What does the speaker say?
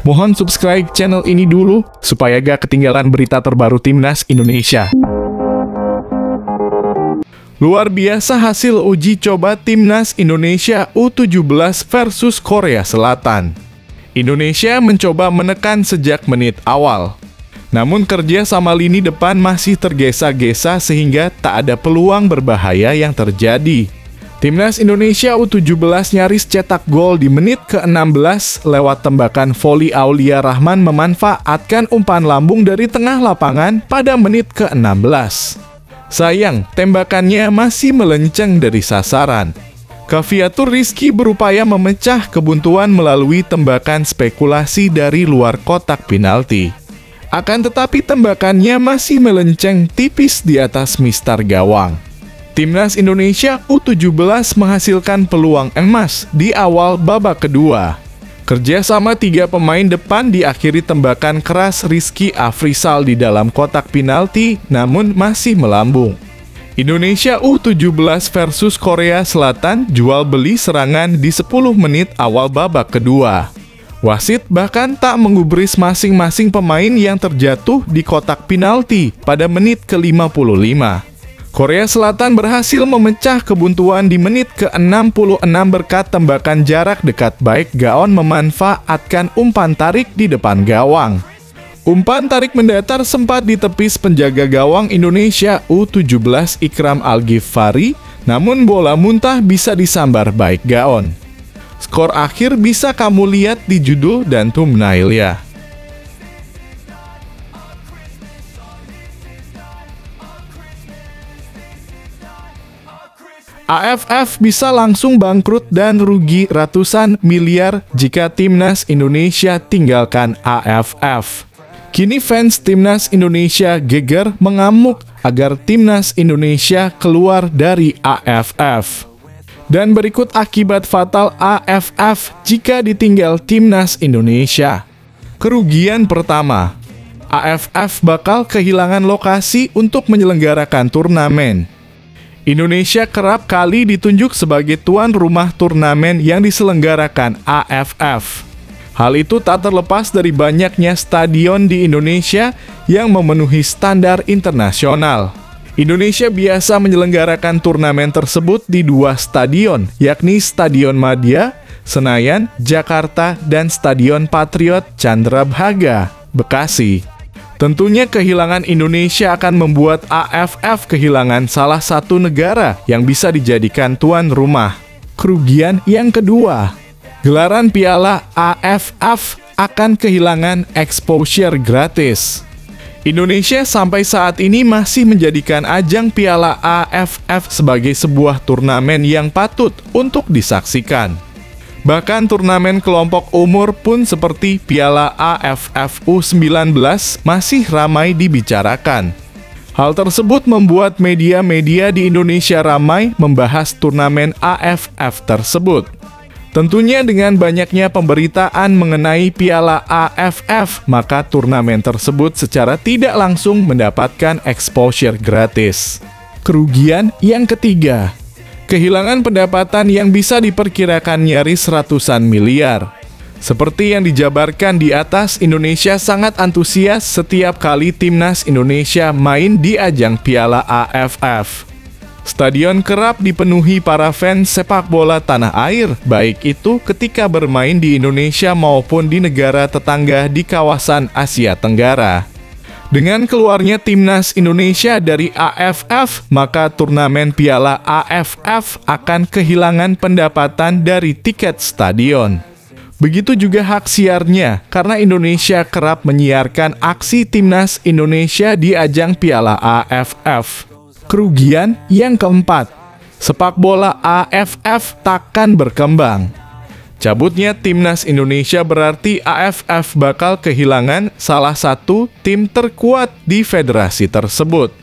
Mohon subscribe channel ini dulu, supaya gak ketinggalan berita terbaru Timnas Indonesia. Luar biasa hasil uji coba Timnas Indonesia U17 versus Korea Selatan. Indonesia mencoba menekan sejak menit awal. Namun kerja sama lini depan masih tergesa-gesa sehingga tak ada peluang berbahaya yang terjadi. Timnas Indonesia U17 nyaris cetak gol di menit ke-16 lewat tembakan voli Aulia Rahman memanfaatkan umpan lambung dari tengah lapangan pada menit ke-16. Sayang, tembakannya masih melenceng dari sasaran. Caviatur Rizky berupaya memecah kebuntuan melalui tembakan spekulasi dari luar kotak penalti. Akan tetapi tembakannya masih melenceng tipis di atas mistar gawang. Timnas Indonesia U17 menghasilkan peluang emas di awal babak kedua. Kerjasama tiga pemain depan diakhiri tembakan keras Rizky Afrizal di dalam kotak penalti, namun masih melambung. Indonesia U17 versus Korea Selatan jual beli serangan di 10 menit awal babak kedua. Wasit bahkan tak menggubris masing-masing pemain yang terjatuh di kotak penalti pada menit ke-55. Korea Selatan berhasil memecah kebuntuan di menit ke-66 berkat tembakan jarak dekat baik Gaon memanfaatkan umpan tarik di depan gawang. Umpan tarik mendatar sempat ditepis penjaga gawang Indonesia U17 Ikram Al-Ghifari, namun bola muntah bisa disambar baik Gaon. Skor akhir bisa kamu lihat di judul dan thumbnail ya. AFF bisa langsung bangkrut dan rugi ratusan miliar jika Timnas Indonesia tinggalkan AFF. Kini fans Timnas Indonesia geger mengamuk agar Timnas Indonesia keluar dari AFF. Dan berikut akibat fatal AFF jika ditinggal Timnas Indonesia. Kerugian pertama, AFF bakal kehilangan lokasi untuk menyelenggarakan turnamen. Indonesia kerap kali ditunjuk sebagai tuan rumah turnamen yang diselenggarakan AFF. Hal itu tak terlepas dari banyaknya stadion di Indonesia yang memenuhi standar internasional. Indonesia biasa menyelenggarakan turnamen tersebut di 2 stadion, yakni Stadion Madia, Senayan, Jakarta, dan Stadion Patriot Candrabhaga, Bekasi. Tentunya kehilangan Indonesia akan membuat AFF kehilangan salah satu negara yang bisa dijadikan tuan rumah. Kerugian yang kedua, gelaran Piala AFF akan kehilangan exposure gratis. Indonesia sampai saat ini masih menjadikan ajang Piala AFF sebagai sebuah turnamen yang patut untuk disaksikan. Bahkan turnamen kelompok umur pun seperti Piala AFF U19 masih ramai dibicarakan. Hal tersebut membuat media-media di Indonesia ramai membahas turnamen AFF tersebut. Tentunya dengan banyaknya pemberitaan mengenai Piala AFF, maka turnamen tersebut secara tidak langsung mendapatkan exposure gratis. Kerugian yang ketiga, kehilangan pendapatan yang bisa diperkirakan nyaris ratusan miliar. Seperti yang dijabarkan di atas, Indonesia sangat antusias setiap kali Timnas Indonesia main di ajang Piala AFF. Stadion kerap dipenuhi para fans sepak bola tanah air, baik itu ketika bermain di Indonesia maupun di negara tetangga di kawasan Asia Tenggara. Dengan keluarnya Timnas Indonesia dari AFF, maka turnamen Piala AFF akan kehilangan pendapatan dari tiket stadion. Begitu juga hak siarnya, karena Indonesia kerap menyiarkan aksi Timnas Indonesia di ajang Piala AFF. Kerugian yang keempat, sepak bola AFF takkan berkembang. Cabutnya Timnas Indonesia berarti AFF bakal kehilangan salah satu tim terkuat di federasi tersebut.